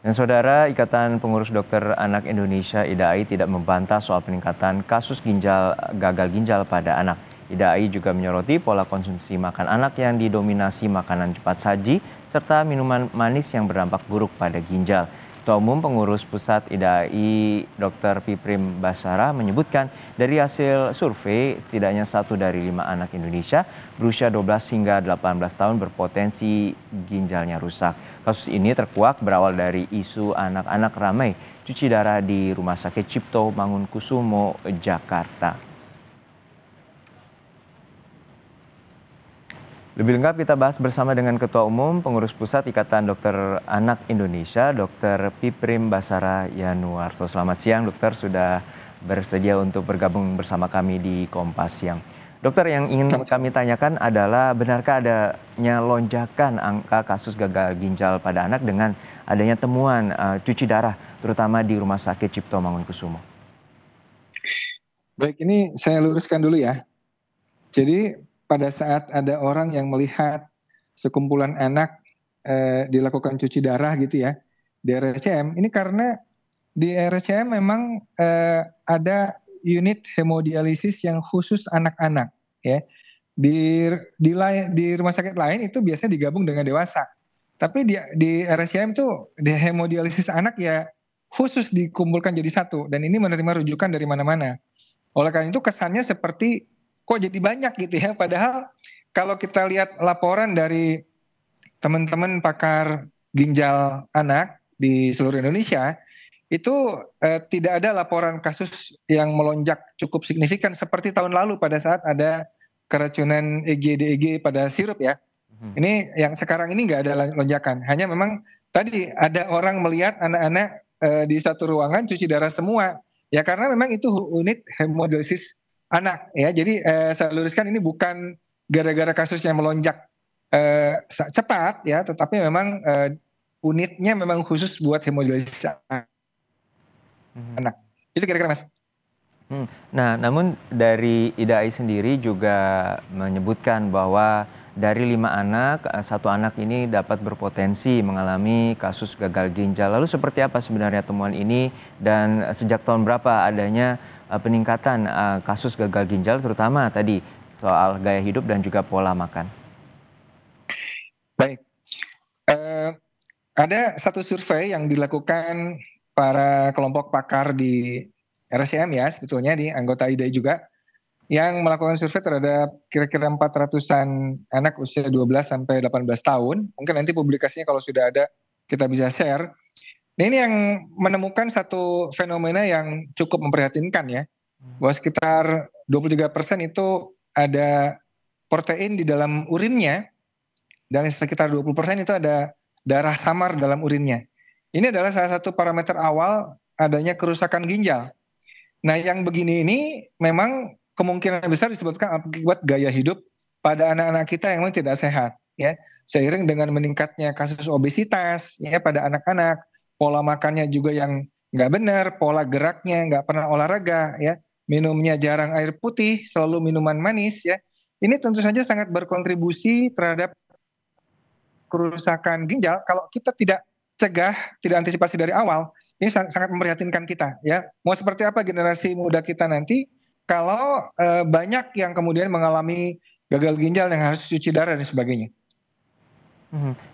Dan saudara, Ikatan Pengurus Dokter Anak Indonesia (IDAI) tidak membantah soal peningkatan kasus gagal ginjal pada anak. IDAI juga menyoroti pola konsumsi makan anak yang didominasi makanan cepat saji serta minuman manis yang berdampak buruk pada ginjal. Ketua Umum Pengurus Pusat IDAI Dr. Piprim Basara menyebutkan dari hasil survei setidaknya 1 dari 5 anak Indonesia berusia 12 hingga 18 tahun berpotensi ginjalnya rusak. Kasus ini terkuak berawal dari isu anak-anak ramai cuci darah di Rumah Sakit Cipto Mangunkusumo, Jakarta. Lebih lengkap kita bahas bersama dengan Ketua Umum Pengurus Pusat Ikatan Dokter Anak Indonesia, Dr. Piprim Basara Yanuarso. Selamat siang, dokter, sudah bersedia untuk bergabung bersama kami di Kompas Siang. Dokter, yang ingin kami tanyakan adalah benarkah adanya lonjakan angka kasus gagal ginjal pada anak dengan adanya temuan cuci darah, terutama di Rumah Sakit Cipto Mangunkusumo? Baik, ini saya luruskan dulu ya. Jadi pada saat ada orang yang melihat sekumpulan anak dilakukan cuci darah gitu ya di RSCM, ini karena di RSCM memang ada unit hemodialisis yang khusus anak-anak ya. Di rumah sakit lain itu biasanya digabung dengan dewasa. Tapi di RSCM itu di hemodialisis anak ya khusus dikumpulkan jadi satu, dan ini menerima rujukan dari mana-mana. Oleh karena itu kesannya seperti kok jadi banyak gitu ya. Padahal kalau kita lihat laporan dari teman-teman pakar ginjal anak di seluruh Indonesia, itu tidak ada laporan kasus yang melonjak cukup signifikan seperti tahun lalu pada saat ada keracunan EG/DEG pada sirup ya. Ini yang sekarang ini nggak ada lonjakan. Hanya memang tadi ada orang melihat anak-anak di satu ruangan cuci darah semua. Ya karena memang itu unit hemodialisis anak ya. Jadi saya luruskan, ini bukan gara-gara kasusnya melonjak cepat ya, tetapi memang unitnya memang khusus buat hemodialisis anak. Itu kira-kira Mas. Nah, namun dari IDAI sendiri juga menyebutkan bahwa dari 5 anak, 1 anak ini dapat berpotensi mengalami kasus gagal ginjal. Lalu seperti apa sebenarnya temuan ini dan sejak tahun berapa adanya peningkatan kasus gagal ginjal, terutama tadi soal gaya hidup dan juga pola makan? Baik, ada satu survei yang dilakukan para kelompok pakar di RSCM ya, sebetulnya di anggota IDAI juga, yang melakukan survei terhadap kira-kira 400-an anak usia 12 sampai 18 tahun. Mungkin nanti publikasinya kalau sudah ada kita bisa share. Nah, ini yang menemukan satu fenomena yang cukup memprihatinkan ya, bahwa sekitar 23% itu ada protein di dalam urinnya, dan sekitar 20% itu ada darah samar dalam urinnya. Ini adalah salah satu parameter awal adanya kerusakan ginjal. Nah, yang begini ini memang kemungkinan besar disebabkan akibat gaya hidup pada anak-anak kita yang memang tidak sehat ya. Seiring dengan meningkatnya kasus obesitas ya pada anak-anak, pola makannya juga yang nggak benar, pola geraknya nggak pernah olahraga ya, minumnya jarang air putih, selalu minuman manis ya. Ini tentu saja sangat berkontribusi terhadap kerusakan ginjal kalau kita tidak cegah, tidak antisipasi dari awal. Ini sangat memprihatinkan kita ya. Mau seperti apa generasi muda kita nanti kalau banyak yang kemudian mengalami gagal ginjal yang harus cuci darah dan sebagainya.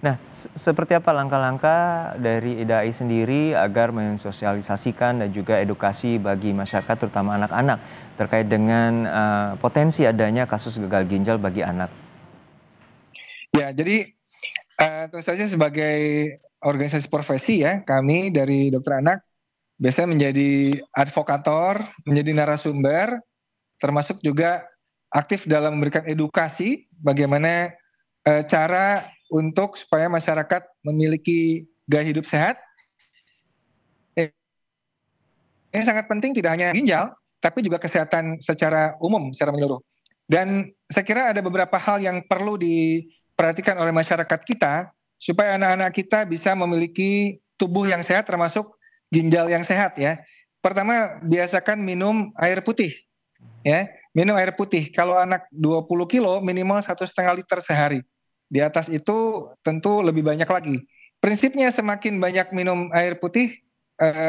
Nah, seperti apa langkah-langkah dari IDAI sendiri agar mensosialisasikan dan juga edukasi bagi masyarakat terutama anak-anak terkait dengan potensi adanya kasus gagal ginjal bagi anak? Ya, jadi tentu saja sebagai organisasi profesi ya, kami dari dokter anak biasanya menjadi advokator, menjadi narasumber, termasuk juga aktif dalam memberikan edukasi bagaimana cara untuk supaya masyarakat memiliki gaya hidup sehat. Ini sangat penting, tidak hanya ginjal, tapi juga kesehatan secara umum, secara menyeluruh. Dan saya kira ada beberapa hal yang perlu diperhatikan oleh masyarakat kita supaya anak-anak kita bisa memiliki tubuh yang sehat, termasuk ginjal yang sehat ya. Pertama, biasakan minum air putih ya. Minum air putih. Kalau anak 20 kilo minimal 1,5 liter sehari. Di atas itu tentu lebih banyak lagi. prinsipnya semakin banyak minum air putih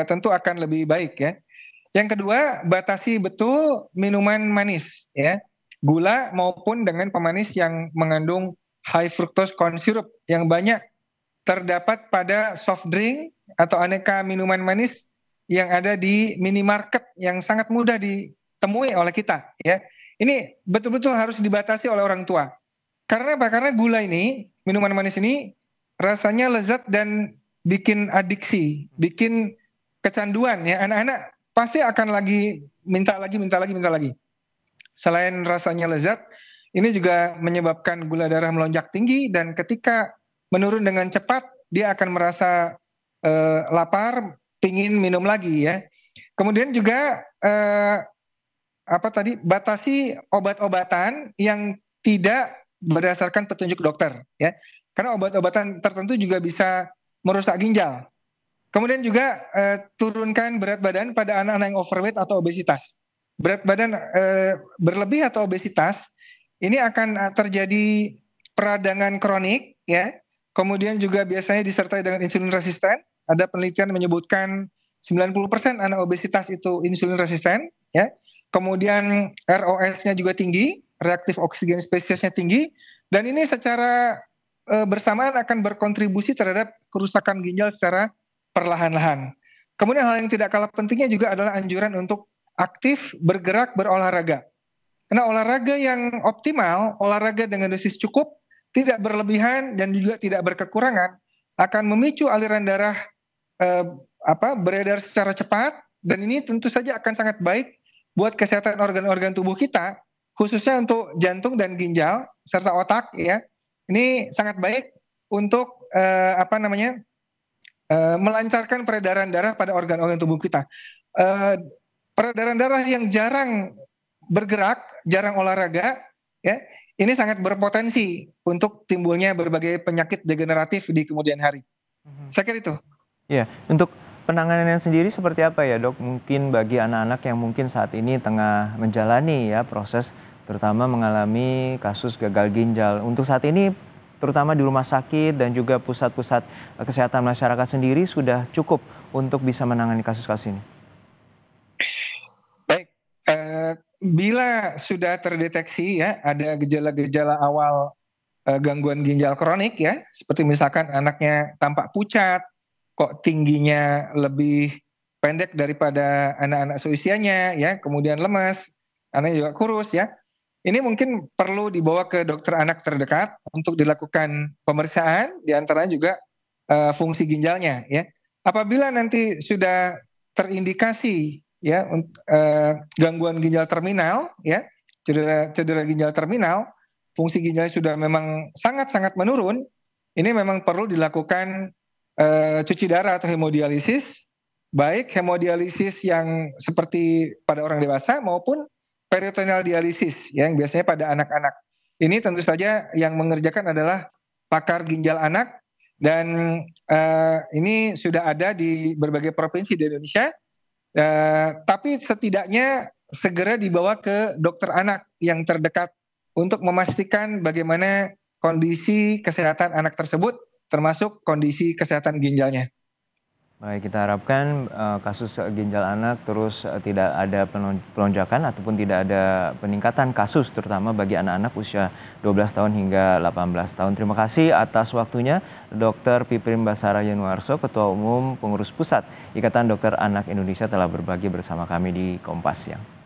tentu akan lebih baik ya. Yang kedua, batasi betul minuman manis ya. Gula maupun dengan pemanis yang mengandung high fructose corn syrup yang banyak terdapat pada soft drink atau aneka minuman manis yang ada di minimarket yang sangat mudah ditemui oleh kita ya. Ini betul-betul harus dibatasi oleh orang tua. Karena apa? Karena gula ini, minuman manis ini rasanya lezat dan bikin adiksi, bikin kecanduan ya. Anak-anak pasti akan minta lagi, minta lagi, minta lagi. Selain rasanya lezat, ini juga menyebabkan gula darah melonjak tinggi dan ketika menurun dengan cepat, dia akan merasa lapar, pingin minum lagi ya. Kemudian juga batasi obat-obatan yang tidak berdasarkan petunjuk dokter ya. Karena obat-obatan tertentu juga bisa merusak ginjal. Kemudian juga turunkan berat badan pada anak-anak yang overweight atau obesitas. Berat badan berlebih atau obesitas ini akan terjadi peradangan kronik ya. Kemudian juga biasanya disertai dengan insulin resisten. Ada penelitian menyebutkan 90% anak obesitas itu insulin resisten ya. Kemudian ROS-nya juga tinggi, reaktif oksigen spesiesnya tinggi, dan ini secara bersamaan akan berkontribusi terhadap kerusakan ginjal secara perlahan-lahan. Kemudian hal yang tidak kalah pentingnya juga adalah anjuran untuk aktif bergerak berolahraga. Karena olahraga yang optimal, olahraga dengan dosis cukup, tidak berlebihan dan juga tidak berkekurangan, akan memicu aliran darah beredar secara cepat, dan ini tentu saja akan sangat baik buat kesehatan organ-organ tubuh kita, khususnya untuk jantung dan ginjal serta otak ya. Ini sangat baik untuk melancarkan peredaran darah pada organ-organ tubuh kita. Peredaran darah yang jarang bergerak, jarang olahraga, ya, ini sangat berpotensi untuk timbulnya berbagai penyakit degeneratif di kemudian hari. Saya kira itu. Ya, untuk penanganannya sendiri seperti apa ya dok? Mungkin bagi anak-anak yang mungkin saat ini tengah menjalani ya proses terutama mengalami kasus gagal ginjal. Untuk saat ini terutama di rumah sakit dan juga pusat-pusat kesehatan masyarakat sendiri sudah cukup untuk bisa menangani kasus-kasus ini? Baik, bila sudah terdeteksi ya ada gejala-gejala awal gangguan ginjal kronik ya, seperti misalkan anaknya tampak pucat, kok tingginya lebih pendek daripada anak-anak seusianya ya, kemudian lemas, anaknya juga kurus ya. Ini mungkin perlu dibawa ke dokter anak terdekat untuk dilakukan pemeriksaan, diantaranya juga fungsi ginjalnya ya. Apabila nanti sudah terindikasi ya gangguan ginjal terminal ya, cedera ginjal terminal, fungsi ginjalnya sudah memang sangat-sangat menurun, ini memang perlu dilakukan cuci darah atau hemodialisis, baik hemodialisis yang seperti pada orang dewasa maupun peritoneal dialisis yang biasanya pada anak-anak. Ini tentu saja yang mengerjakan adalah pakar ginjal anak dan ini sudah ada di berbagai provinsi di Indonesia. Tapi setidaknya segera dibawa ke dokter anak yang terdekat untuk memastikan bagaimana kondisi kesehatan anak tersebut termasuk kondisi kesehatan ginjalnya. Baik, kita harapkan kasus ginjal anak terus tidak ada pelonjakan ataupun tidak ada peningkatan kasus terutama bagi anak-anak usia 12 tahun hingga 18 tahun. Terima kasih atas waktunya Dr. Piprim Basara Yanuarso, Ketua Umum Pengurus Pusat Ikatan Dokter Anak Indonesia telah berbagi bersama kami di Kompas Siang.